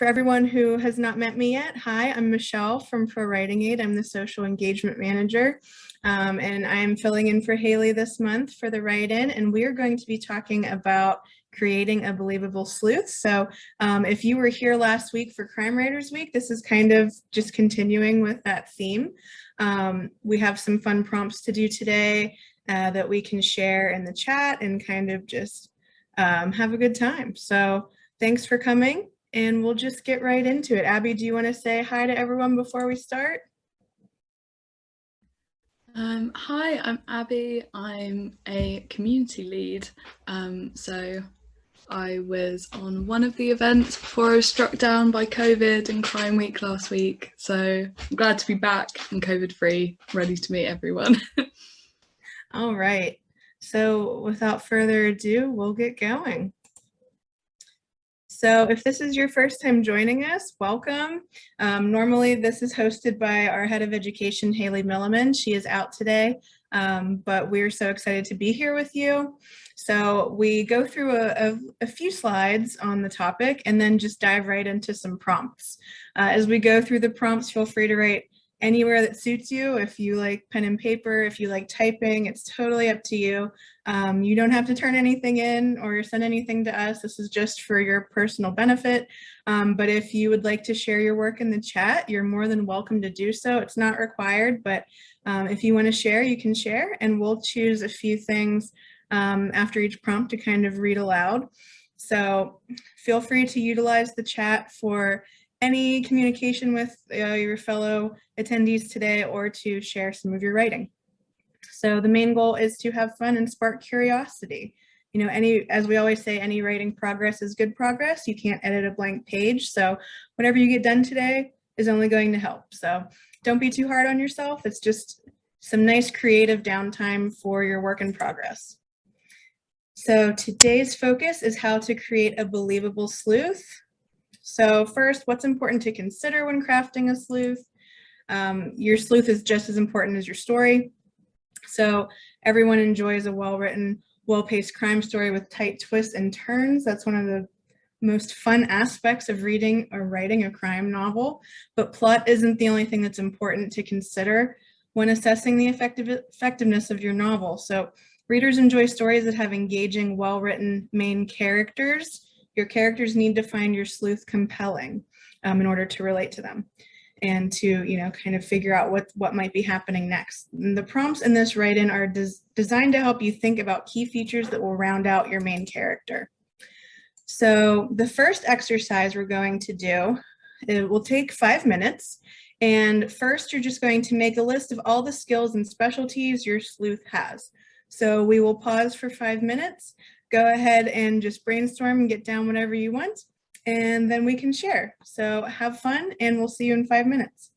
For everyone who has not met me yet, hi, I'm Michelle from ProWritingAid. I'm the Social Engagement Manager, and I'm filling in for Haley this month for the write-in, and we are going to be talking about creating a believable sleuth. So if you were here last week for Crime Writers Week, this is kind of just continuing with that theme. We have some fun prompts to do today that we can share in the chat and kind of just have a good time. So thanks for coming, and we'll just get right into it. Abby, do you want to say hi to everyone before we start? Hi, I'm Abby. I'm a community lead. So I was on one of the events before I was struck down by COVID and Crime Week last week. So I'm glad to be back and COVID-free, ready to meet everyone. All right. So without further ado, we'll get going. So if this is your first time joining us, welcome. Normally this is hosted by our head of education, Haley Milliman. She is out today, but we're so excited to be here with you. So we go through a few slides on the topic and then just dive right into some prompts. As we go through the prompts, feel free to write anywhere that suits you. If you like pen and paper, if you like typing, it's totally up to you. You don't have to turn anything in or send anything to us. This is just for your personal benefit. But if you would like to share your work in the chat, you're more than welcome to do so. It's not required, but if you want to share, you can share, and we'll choose a few things after each prompt to kind of read aloud. So feel free to utilize the chat for any communication with your fellow attendees today, or to share some of your writing. So the main goal is to have fun and spark curiosity. You know, as we always say, any writing progress is good progress. You can't edit a blank page. So whatever you get done today is only going to help. So don't be too hard on yourself. It's just some nice creative downtime for your work in progress. So today's focus is how to create a believable sleuth. So first, what's important to consider when crafting a sleuth? Your sleuth is just as important as your story. So everyone enjoys a well-written, well-paced crime story with tight twists and turns. That's one of the most fun aspects of reading or writing a crime novel. But plot isn't the only thing that's important to consider when assessing the effectiveness of your novel. So readers enjoy stories that have engaging, well-written main characters. Your characters need to find your sleuth compelling in order to relate to them and to, you know, kind of figure out what might be happening next. And the prompts in this write-in are designed to help you think about key features that will round out your main character. So the first exercise we're going to do, it will take 5 minutes. And first, you're just going to make a list of all the skills and specialties your sleuth has. So we will pause for 5 minutes. Go ahead and just brainstorm and get down whatever you want, and then we can share. So have fun, and we'll see you in 5 minutes.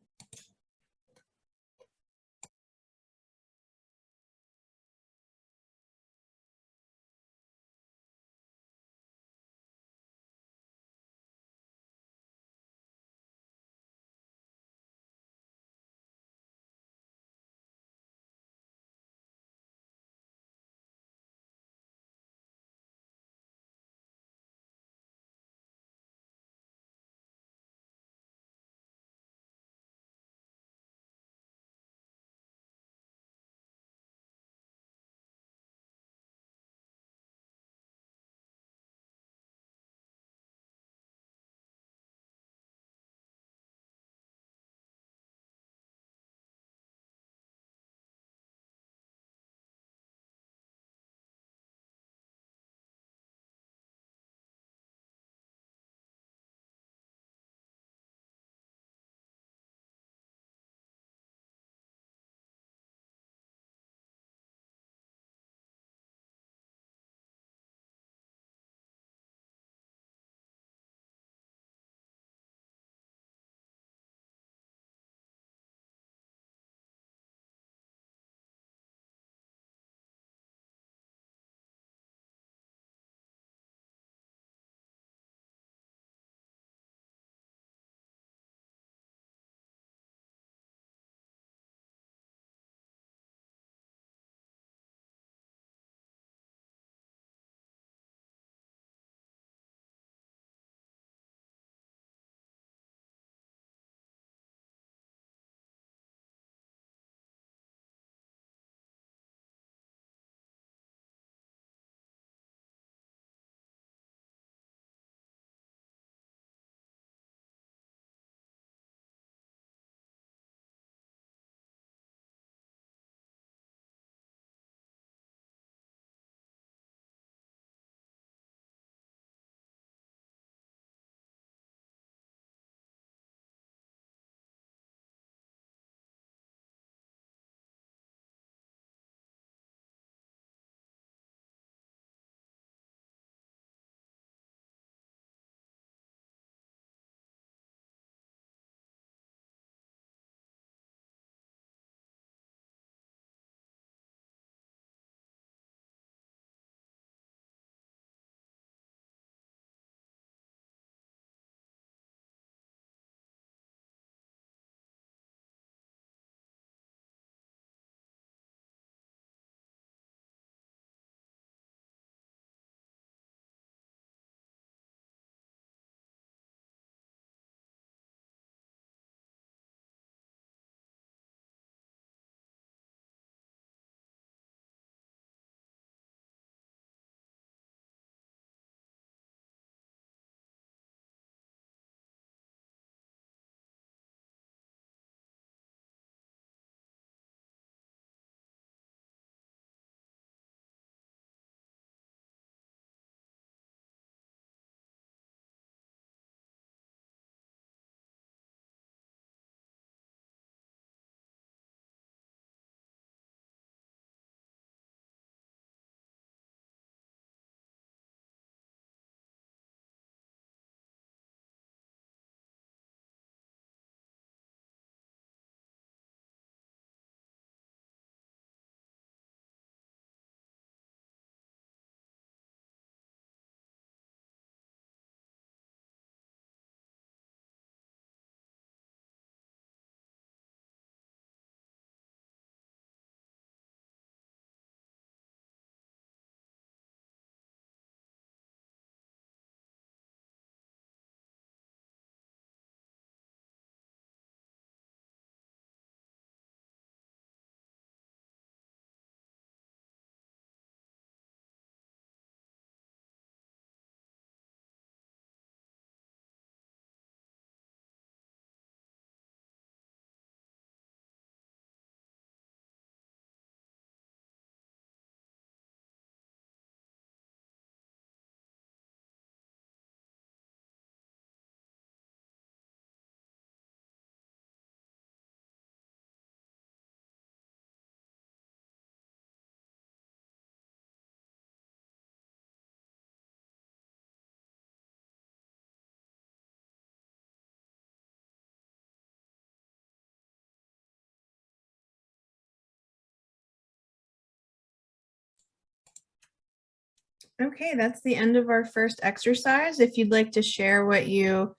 Okay, that's the end of our first exercise. If you'd like to share what the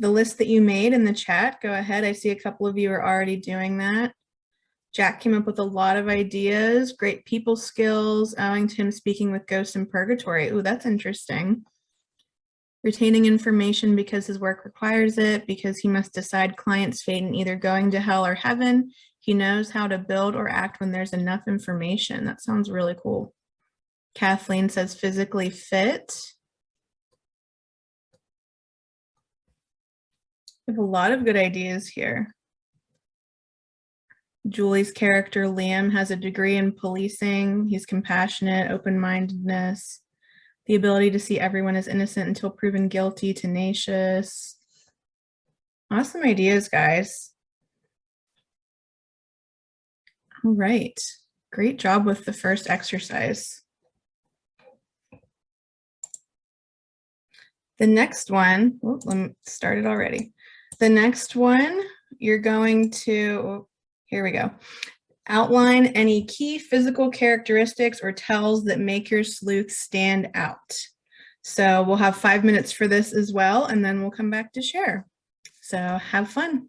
list that you made in the chat, go ahead. I see a couple of you are already doing that. Jack came up with a lot of ideas, great people skills, owing to him speaking with ghosts in purgatory. Ooh, that's interesting. Retaining information because his work requires it, because he must decide client's fate in either going to hell or heaven. He knows how to build or act when there's enough information. That sounds really cool. Kathleen says physically fit. We have a lot of good ideas here. Julie's character, Liam, has a degree in policing. He's compassionate, open-mindedness, the ability to see everyone as innocent until proven guilty, tenacious. Awesome ideas, guys. All right. Great job with the first exercise. The next one, let me start it already. The next one, you're going to, here we go. Outline any key physical characteristics or tells that make your sleuth stand out. So we'll have 5 minutes for this as well, and then we'll come back to share. So have fun.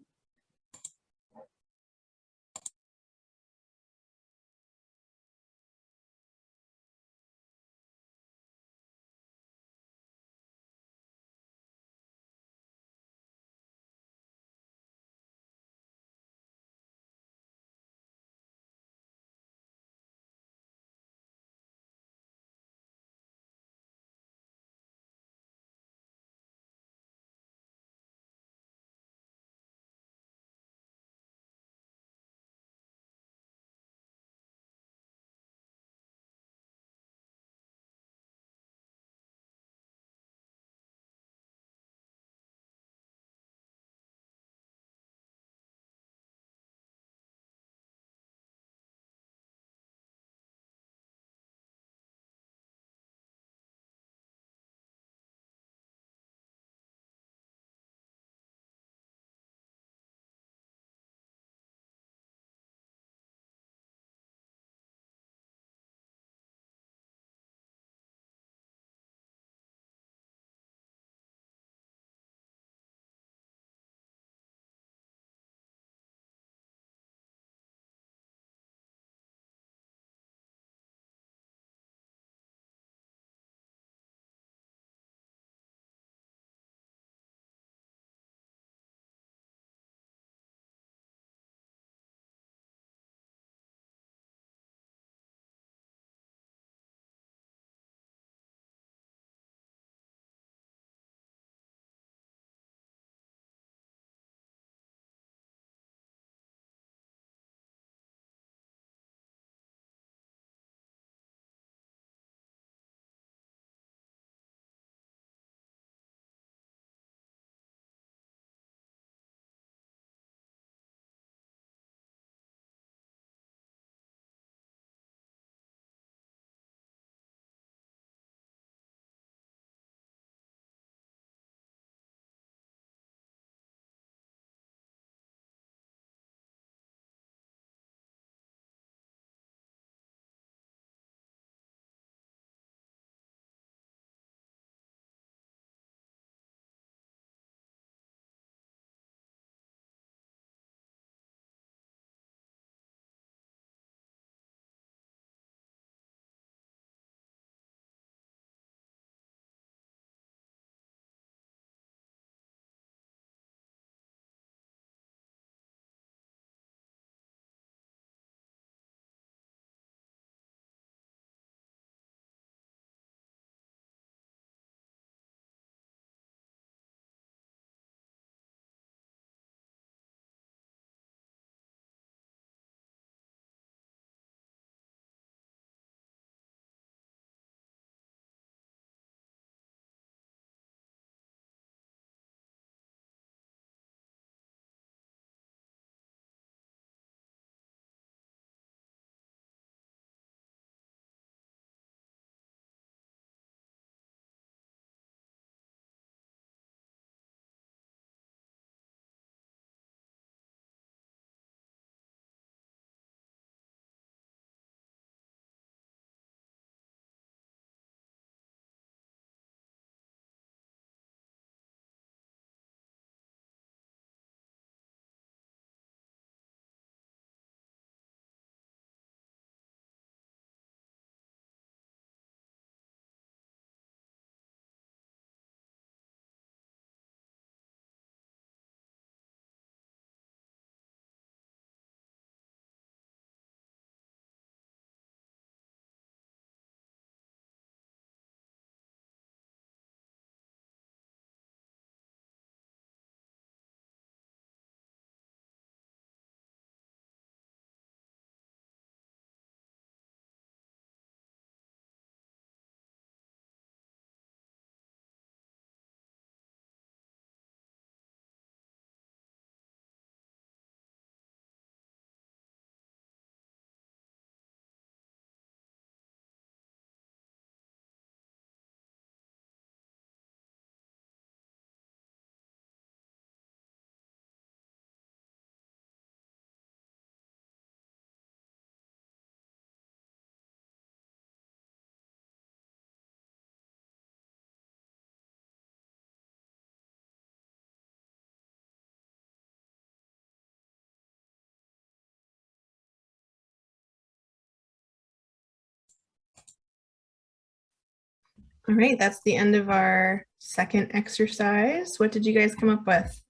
All right, that's the end of our second exercise. What did you guys come up with?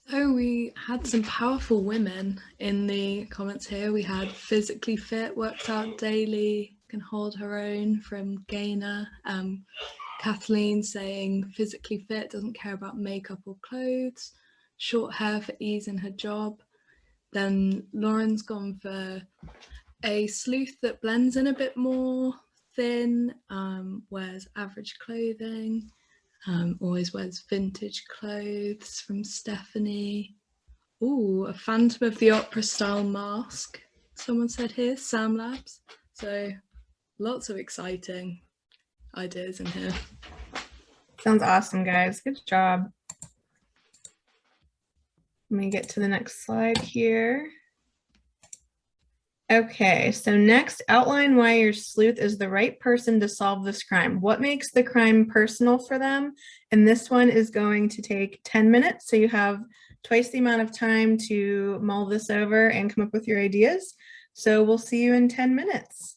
So we had some powerful women in the comments here. We had physically fit, worked out daily, can hold her own from Gainer. Kathleen saying physically fit, doesn't care about makeup or clothes, short hair for ease in her job. Then Lauren's gone for a sleuth that blends in a bit more, thin, wears average clothing, always wears vintage clothes from Stephanie. Ooh, a Phantom of the Opera style mask, someone said here, Sam Labs. So lots of exciting ideas in here. Sounds awesome, guys. Good job. Let me get to the next slide here. Okay, so next, outline why your sleuth is the right person to solve this crime. What makes the crime personal for them? And this one is going to take 10 minutes. So you have twice the amount of time to mull this over and come up with your ideas. So we'll see you in 10 minutes.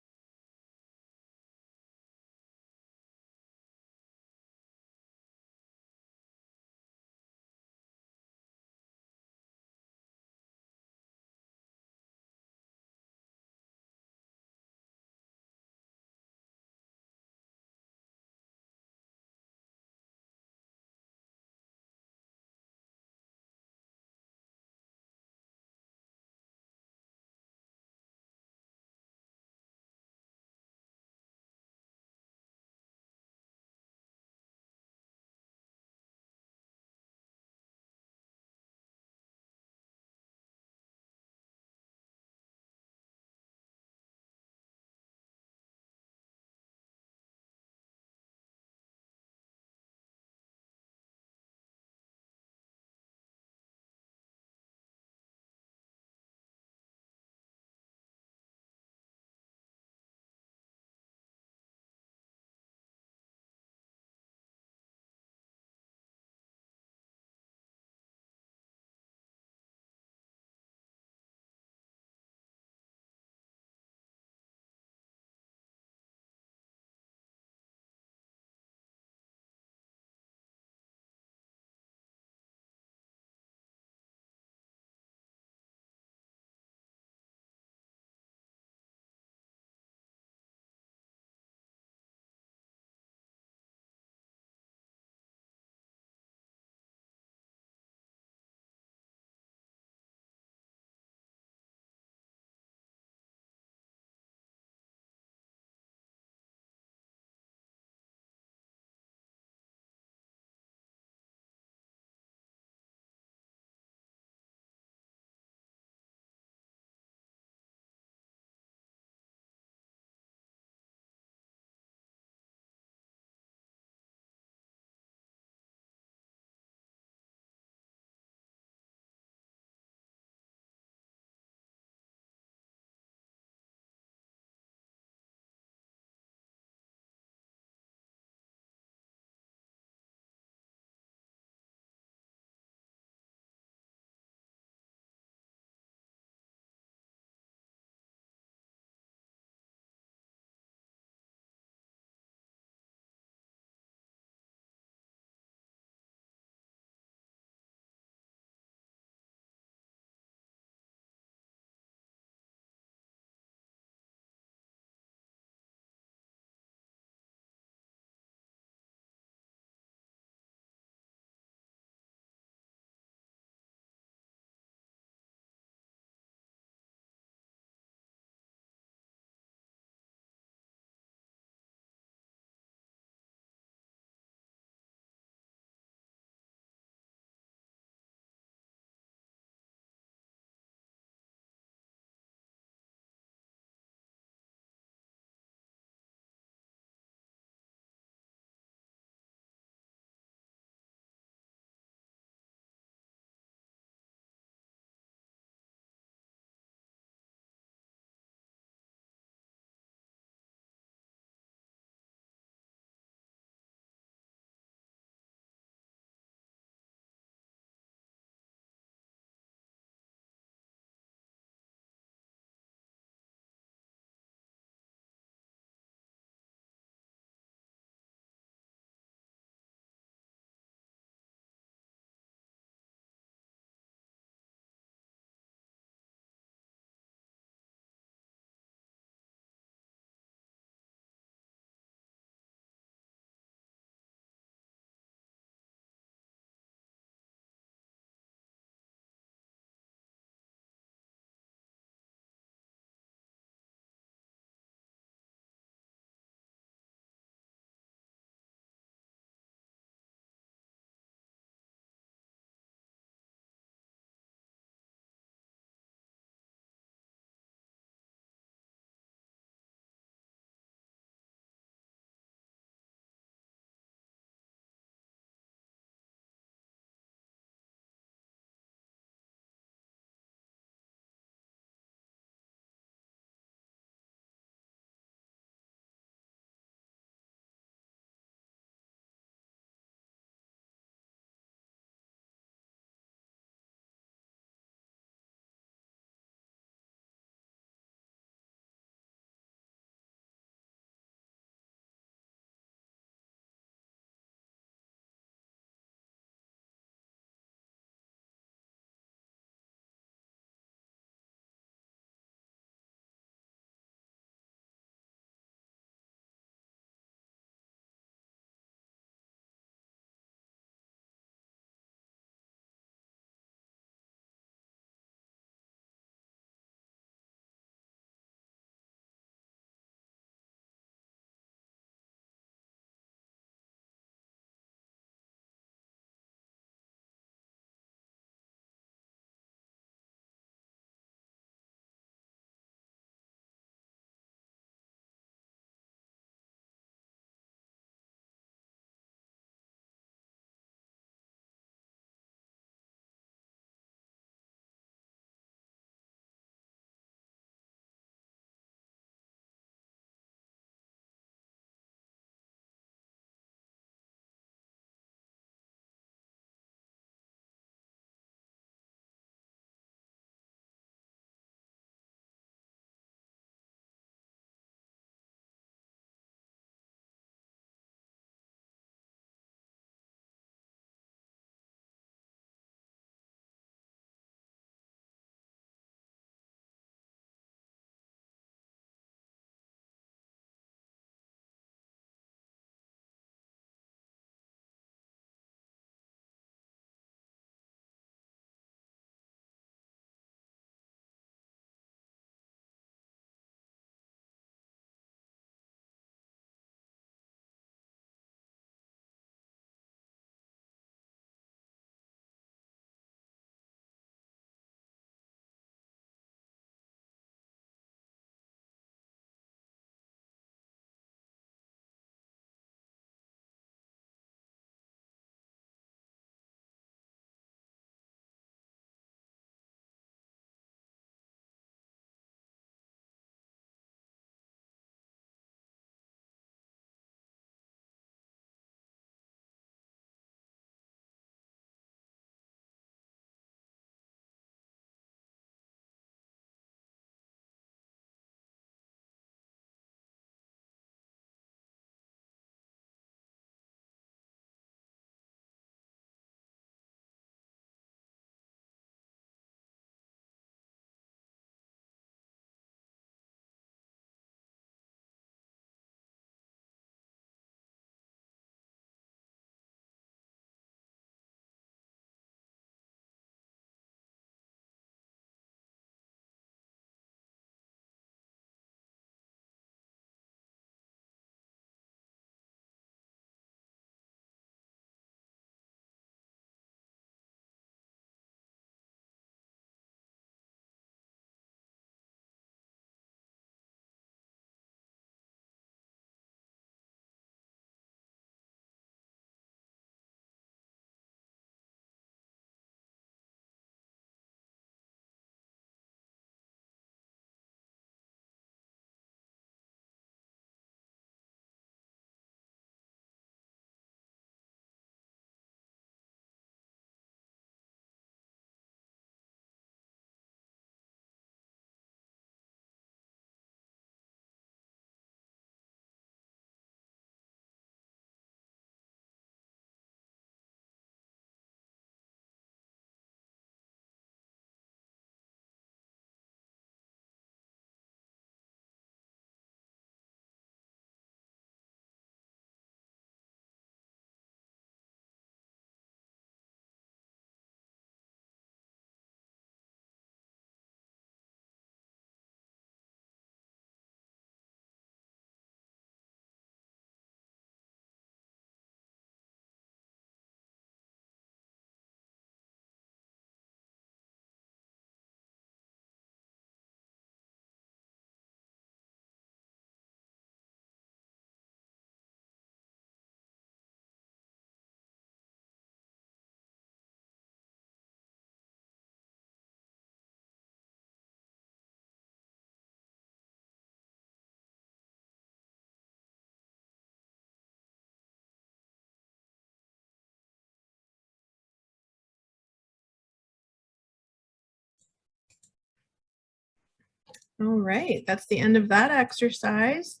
All right, that's the end of that exercise.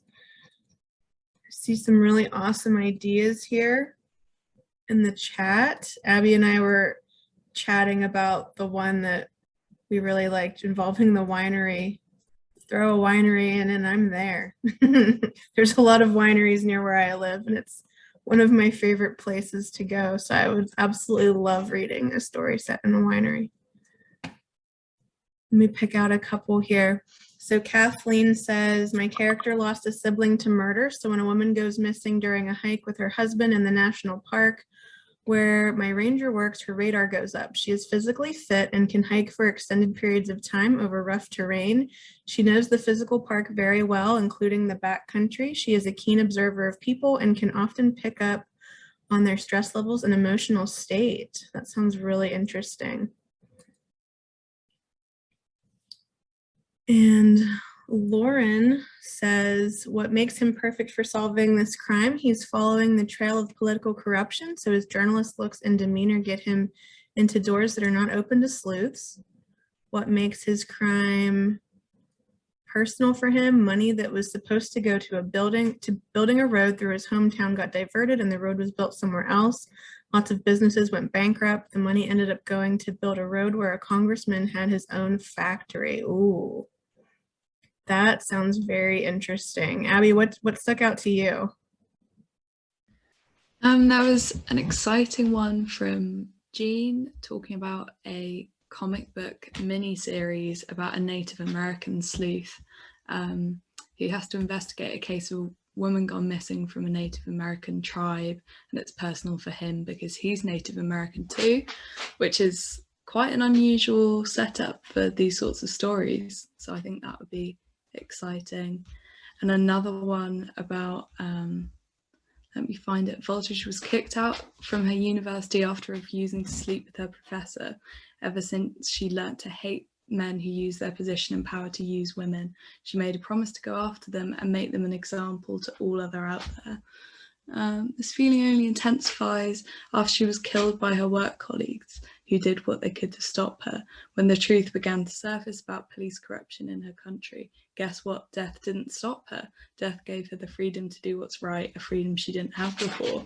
I see some really awesome ideas here in the chat. Abby and I were chatting about the one that we really liked involving the winery. Throw a winery in and I'm there. There's a lot of wineries near where I live, and it's one of my favorite places to go. So I would absolutely love reading a story set in a winery. Let me pick out a couple here. So Kathleen says, my character lost a sibling to murder. So when a woman goes missing during a hike with her husband in the national park where my ranger works, her radar goes up. She is physically fit and can hike for extended periods of time over rough terrain. She knows the physical park very well, including the backcountry. She is a keen observer of people and can often pick up on their stress levels and emotional state. That sounds really interesting. And Lauren says, what makes him perfect for solving this crime? He's following the trail of political corruption, so his journalist looks and demeanor get him into doors that are not open to sleuths. What makes his crime personal for him? Money that was supposed to go to building a road through his hometown got diverted and the road was built somewhere else. Lots of businesses went bankrupt. The money ended up going to build a road where a congressman had his own factory. Ooh. That sounds very interesting. Abby, what stuck out to you? That was an exciting one from Jean talking about a comic book mini-series about a Native American sleuth who has to investigate a case of a woman gone missing from a Native American tribe, and it's personal for him because he's Native American too, which is quite an unusual setup for these sorts of stories. So I think that would be exciting. And another one about let me find it. Voltage was kicked out from her university after refusing to sleep with her professor. Ever since she learnt to hate men who use their position and power to use women, she made a promise to go after them and make them an example to all other out there. This feeling only intensifies after she was killed by her work colleagues, who did what they could to stop her. When the truth began to surface about police corruption in her country, guess what? Death didn't stop her. Death gave her the freedom to do what's right, a freedom she didn't have before,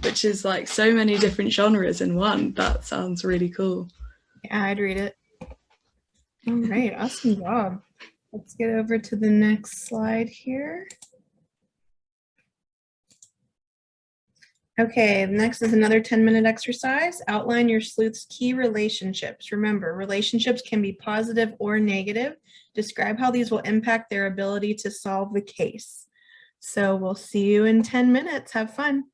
which is like so many different genres in one. That sounds really cool. Yeah, I'd read it. All right, awesome job. Let's get over to the next slide here. Okay, next is another 10-minute exercise. Outline your sleuth's key relationships. Remember, relationships can be positive or negative. Describe how these will impact their ability to solve the case. So we'll see you in 10 minutes. Have fun.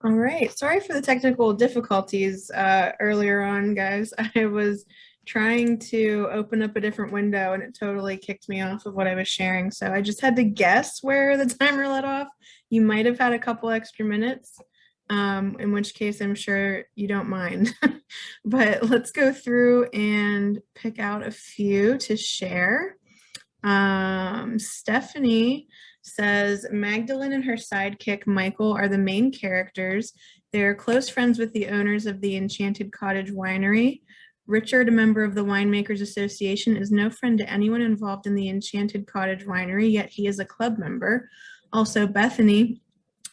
All right. Sorry for the technical difficulties earlier on, guys. I was trying to open up a different window and it totally kicked me off of what I was sharing. So I just had to guess where the timer let off. You might have had a couple extra minutes, in which case I'm sure you don't mind. But let's go through and pick out a few to share. Stephanie says Magdalene and her sidekick Michael are the main characters. They're close friends with the owners of the Enchanted Cottage Winery. Richard, a member of the Winemakers Association, is no friend to anyone involved in the Enchanted Cottage Winery, yet he is a club member. Also, Bethany,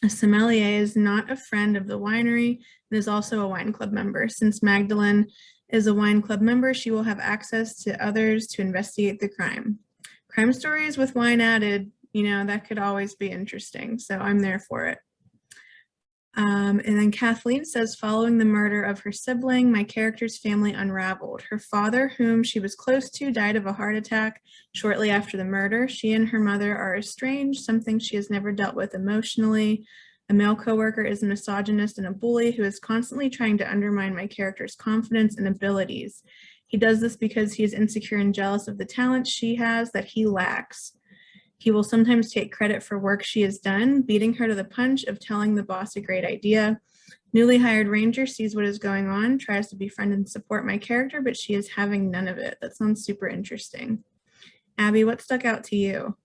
a sommelier, is not a friend of the winery and is also a wine club member. Since Magdalene is a wine club member, she will have access to others to investigate the crime. Crime stories with wine added, that could always be interesting. So I'm there for it. And then Kathleen says, following the murder of her sibling, my character's family unraveled. Her father, whom she was close to, died of a heart attack shortly after the murder. She and her mother are estranged, something she has never dealt with emotionally. A male coworker is a misogynist and a bully who is constantly trying to undermine my character's confidence and abilities. He does this because he is insecure and jealous of the talent she has that he lacks. He will sometimes take credit for work she has done, beating her to the punch of telling the boss a great idea. Newly hired ranger sees what is going on, tries to befriend and support my character, but she is having none of it. That sounds super interesting. Abby, what stuck out to you?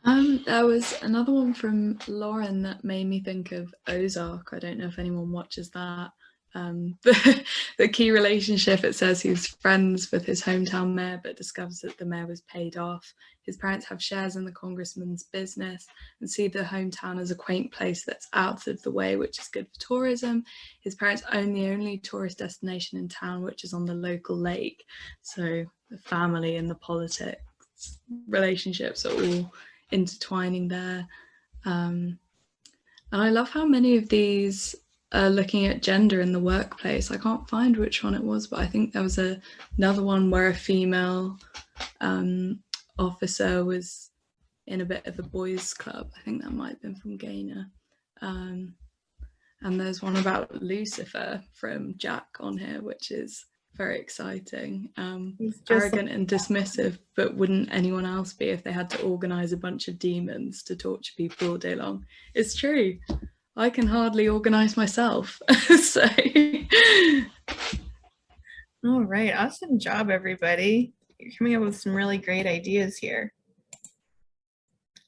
There was another one from Lauren that made me think of Ozark. I don't know if anyone watches that. The key relationship, it says he's friends with his hometown mayor, but discovers that the mayor was paid off. His parents have shares in the congressman's business and see the hometown as a quaint place that's out of the way, which is good for tourism. His parents own the only tourist destination in town, which is on the local lake. So the family and the politics relationships are all intertwining there. And I love how many of these are looking at gender in the workplace. I can't find which one it was, but I think there was another one where a female officer was in a bit of a boys' club. I think that might have been from Gaynor. And there's one about Lucifer from Jack on here, which is very exciting. Arrogant and dismissive, but wouldn't anyone else be if they had to organize a bunch of demons to torture people all day long? It's true. I can hardly organize myself. So All right, awesome job, everybody. You're coming up with some really great ideas here.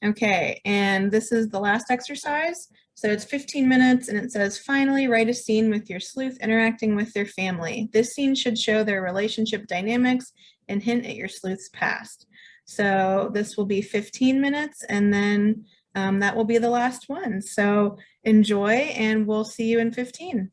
Okay, and this is the last exercise. So it's 15 minutes and it says, finally write a scene with your sleuth interacting with their family. This scene should show their relationship dynamics and hint at your sleuth's past. So this will be 15 minutes and then that will be the last one. So enjoy and we'll see you in 15.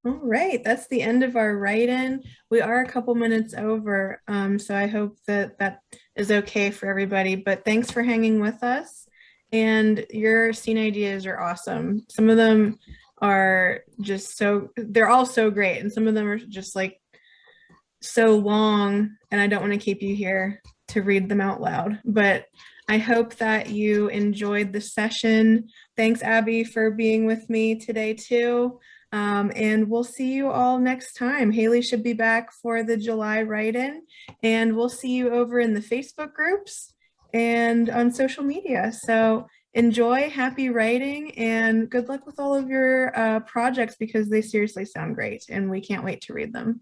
All right, that's the end of our write-in. We are a couple minutes over, so I hope that that is okay for everybody, but thanks for hanging with us. And your scene ideas are awesome. Some of them are just they're all so great, and some of them are just like so long, and I don't want to keep you here to read them out loud, but I hope that you enjoyed the session. Thanks, Abby, for being with me today too. And we'll see you all next time. Haley should be back for the July write-in, and we'll see you over in the Facebook groups and on social media. So enjoy, happy writing, and good luck with all of your projects, because they seriously sound great and we can't wait to read them.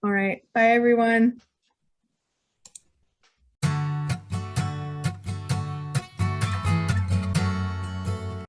All right, bye everyone.